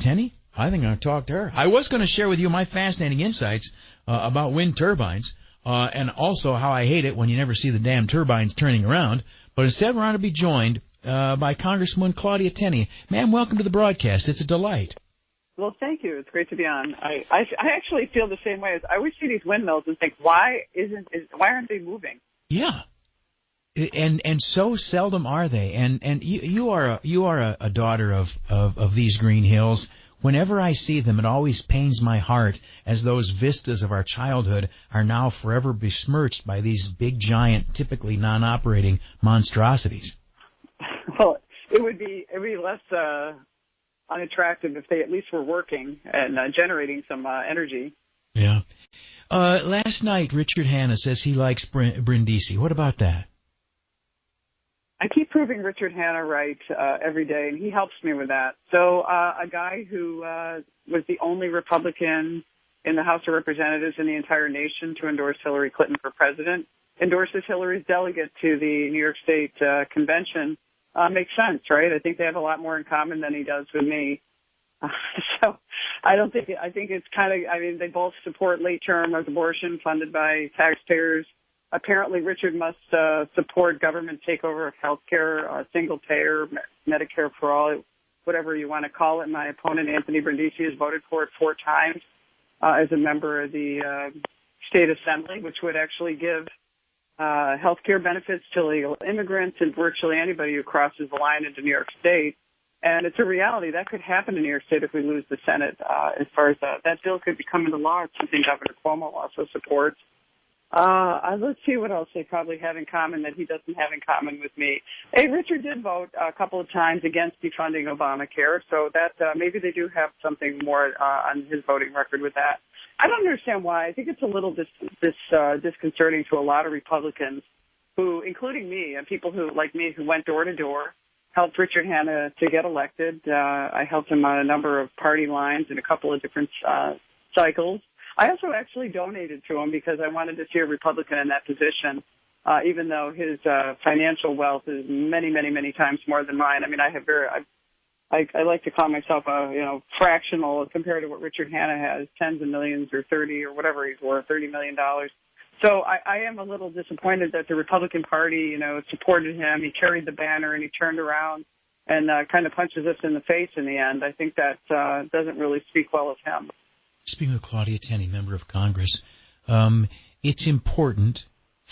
Tenney? I think I'll talk to her. I was going to share with you my fascinating insights about wind turbines and also how I hate it when you never see the damn turbines turning around. But instead, we're going to be joined by Congresswoman Claudia Tenney. Ma'am, welcome to the broadcast. It's a delight. Well, thank you. It's great to be on. I actually feel the same way. I always see these windmills and think, why aren't they moving? Yeah. And so seldom are they. And you are a daughter of these green hills. Whenever I see them, it always pains my heart as those vistas of our childhood are now forever besmirched by these big, giant, typically non-operating monstrosities. Well, it would be less unattractive if they at least were working and generating some energy. Yeah. Last night, Richard Hanna says he likes Brindisi. What about that? I keep proving Richard Hanna right every day, and he helps me with that. So a guy who was the only Republican in the House of Representatives in the entire nation to endorse Hillary Clinton for president endorses Hillary's delegate to the New York State convention. Makes sense, right? I think they have a lot more in common than he does with me. So I think it's kind of, I mean, they both support late-term abortion funded by taxpayers. Apparently, Richard must support government takeover of health care, single-payer, Medicare for all, whatever you want to call it. My opponent, Anthony Brindisi, has voted for it 4 times as a member of the State Assembly, which would actually give health care benefits to illegal immigrants and virtually anybody who crosses the line into New York State. And it's a reality. That could happen in New York State if we lose the Senate. As far as that bill could become into law, it's something Governor Cuomo also supports. Let's see what else they probably have in common that he doesn't have in common with me. Hey, Richard did vote a couple of times against defunding Obamacare, so that maybe they do have something more on his voting record with that. I don't understand why. I think it's a little disconcerting to a lot of Republicans who, including me, and people who like me who went door to door, helped Richard Hanna to get elected. I helped him on a number of party lines in a couple of different cycles. I also actually donated to him because I wanted to see a Republican in that position, even though his financial wealth is many, many, many times more than mine. I mean, I like to call myself fractional compared to what Richard Hanna has, tens of millions or 30 or whatever he's worth, $30 million. So I am a little disappointed that the Republican Party, supported him. He carried the banner and he turned around and kind of punches us in the face in the end. I think that doesn't really speak well of him. Speaking of Claudia Tenney, member of Congress, it's important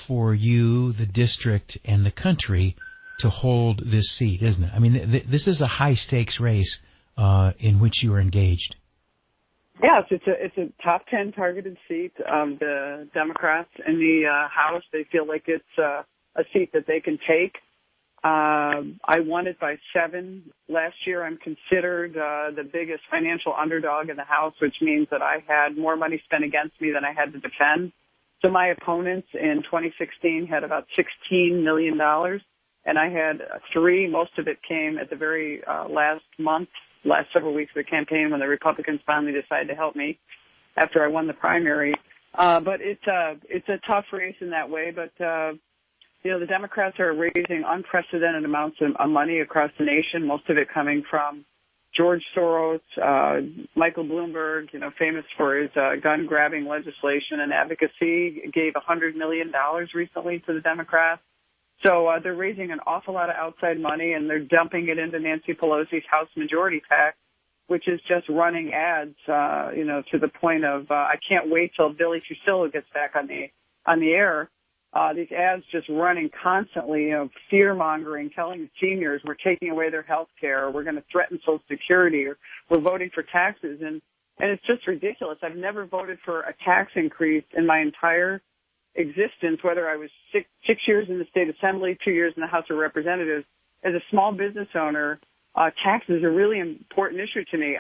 for you, the district, and the country to hold this seat, isn't it? I mean, this is a high-stakes race in which you are engaged. Yes, it's a top 10 targeted seat of the Democrats in the House. They feel like it's a seat that they can take. I won it by 7 last year. I'm considered the biggest financial underdog in the House, which means that I had more money spent against me than I had to defend. So my opponents in 2016 had about $16 million, and I had 3. Most of it came at the very last several weeks of the campaign when the Republicans finally decided to help me after I won the primary. But it's a tough race in that way, but the Democrats are raising unprecedented amounts of money across the nation, most of it coming from George Soros, Michael Bloomberg, famous for his gun-grabbing legislation and advocacy, gave $100 million recently to the Democrats. So they're raising an awful lot of outside money, and they're dumping it into Nancy Pelosi's House Majority PAC, which is just running ads, to the point of I can't wait till Billy Fusillo gets back on the air. These ads just running constantly, fear-mongering, telling seniors we're taking away their health care, or we're going to threaten Social Security, or we're voting for taxes. And it's just ridiculous. I've never voted for a tax increase in my entire existence, whether I was six years in the State Assembly, 2 years in the House of Representatives. As a small business owner, taxes are a really important issue to me.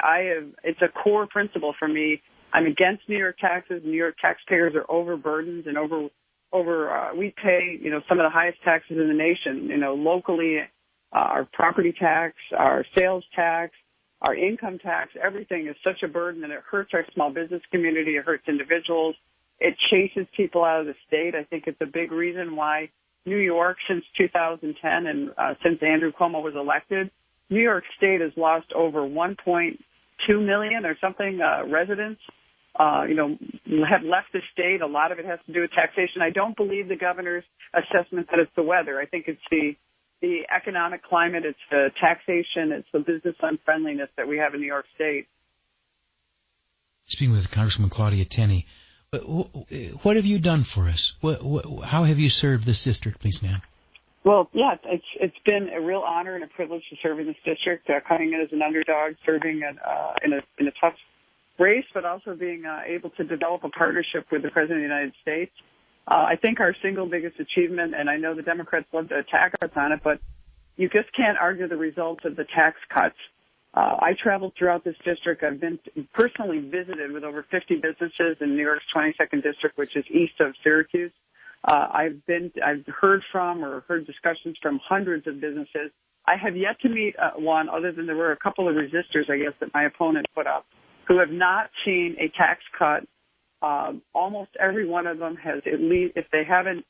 It's a core principle for me. I'm against New York taxes. New York taxpayers are overburdened and we pay, some of the highest taxes in the nation, locally, our property tax, our sales tax, our income tax, everything is such a burden and it hurts our small business community. It hurts individuals. It chases people out of the state. I think it's a big reason why New York, since 2010 and since Andrew Cuomo was elected, New York State has lost over $1.2 2 million or something residents, have left the state. A lot of it has to do with taxation. I don't believe the governor's assessment that it's the weather. I think it's the economic climate, it's the taxation, it's the business unfriendliness that we have in New York State. Speaking with Congresswoman Claudia Tenney, what have you done for us? How have you served this district, please, ma'am? Well, yeah, it's been a real honor and a privilege to serve in this district, coming in as an underdog, serving in a tough race, but also being able to develop a partnership with the President of the United States. I think our single biggest achievement, and I know the Democrats love to attack us on it, but you just can't argue the results of the tax cuts. I traveled throughout this district. I've been personally visited with over 50 businesses in New York's 22nd district, which is east of Syracuse. I've heard from or heard discussions from hundreds of businesses. I have yet to meet one, other than there were a couple of resistors, I guess, that my opponent put up, who have not seen a tax cut. Almost every one of them has, at least, if they haven't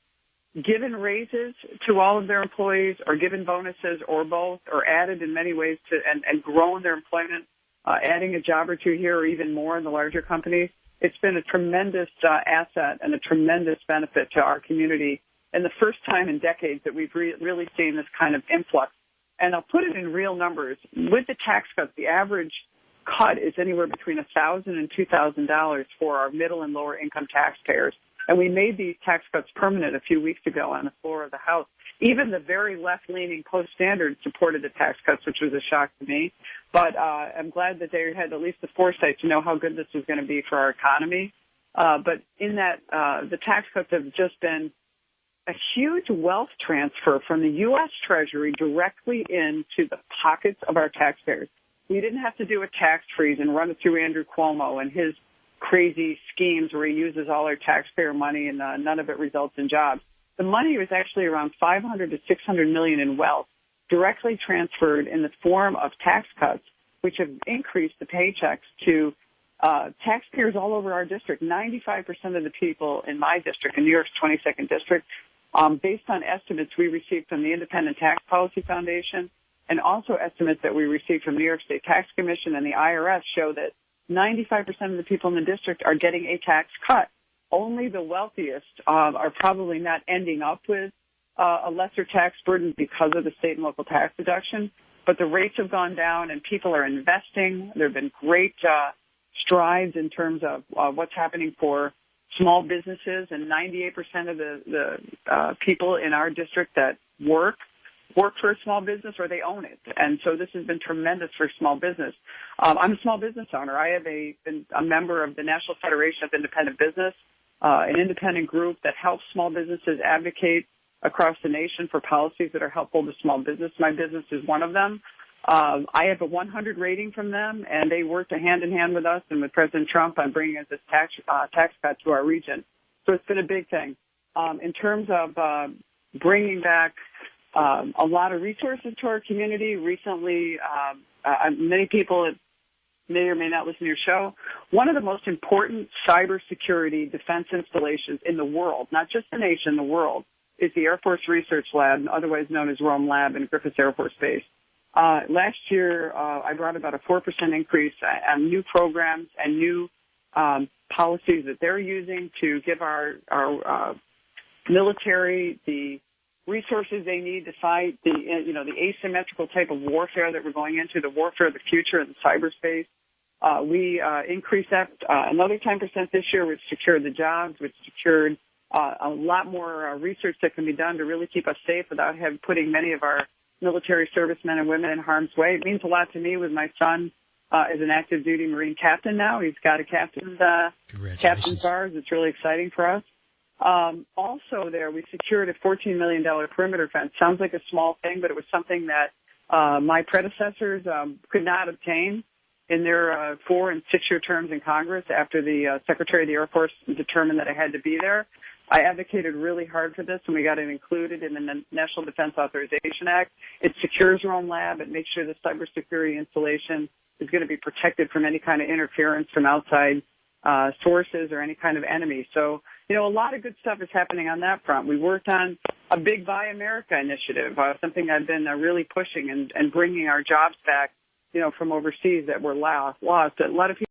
given raises to all of their employees or given bonuses or both, or added in many ways to and grown their employment, adding a job or two here or even more in the larger companies. It's been a tremendous asset and a tremendous benefit to our community, and the first time in decades that we've really seen this kind of influx. And I'll put it in real numbers. With the tax cuts, the average cut is anywhere between $1,000 and $2,000 for our middle and lower income taxpayers. And we made these tax cuts permanent a few weeks ago on the floor of the House. Even the very left-leaning Post Standard supported the tax cuts, which was a shock to me. But I'm glad that they had at least the foresight to know how good this was going to be for our economy. But in that, the tax cuts have just been a huge wealth transfer from the U.S. Treasury directly into the pockets of our taxpayers. We didn't have to do a tax freeze and run it through Andrew Cuomo and his crazy schemes where he uses all our taxpayer money and none of it results in jobs. The money was actually around $500 to $600 million in wealth directly transferred in the form of tax cuts, which have increased the paychecks to taxpayers all over our district. 95% of the people in my district, in New York's 22nd district, based on estimates we received from the Independent Tax Policy Foundation and also estimates that we received from New York State Tax Commission and the IRS, show that 95% of the people in the district are getting a tax cut. Only the wealthiest are probably not ending up with a lesser tax burden because of the state and local tax deduction. But the rates have gone down and people are investing. There have been great strides in terms of what's happening for small businesses, and 98% of the people in our district that work for a small business or they own it. And so this has been tremendous for small business. I'm a small business owner. I have been a member of the National Federation of Independent Business, an independent group that helps small businesses advocate across the nation for policies that are helpful to small business. My business is one of them. I have a 100 rating from them, and they worked hand in hand with us and with President Trump on bringing us this tax cut to our region. So it's been a big thing. In terms of bringing back a lot of resources to our community. Recently, many people may or may not listen to your show. One of the most important cybersecurity defense installations in the world, not just the nation, the world, is the Air Force Research Lab, otherwise known as Rome Lab in Griffith Air Force Base. Last year, I brought about a 4% increase on new programs and new policies that they're using to give our military the resources they need to fight the asymmetrical type of warfare that we're going into, the warfare of the future in cyberspace. We increased that another 10% this year, which secured the jobs, which secured a lot more research that can be done to really keep us safe without putting many of our military servicemen and women in harm's way. It means a lot to me with my son as an active duty Marine captain now. He's got a captain's bars. It's really exciting for us. Also there, we secured a $14 million perimeter fence. Sounds like a small thing, but it was something that my predecessors could not obtain in their 4- and 6-year terms in Congress after the Secretary of the Air Force determined that I had to be there. I advocated really hard for this, and we got it included in the National Defense Authorization Act. It secures Rome Lab. It makes sure the cybersecurity installation is going to be protected from any kind of interference from outside sources or any kind of enemy. So, a lot of good stuff is happening on that front. We worked on a big Buy America initiative, something I've been really pushing and bringing our jobs back from overseas that were lost. A lot of people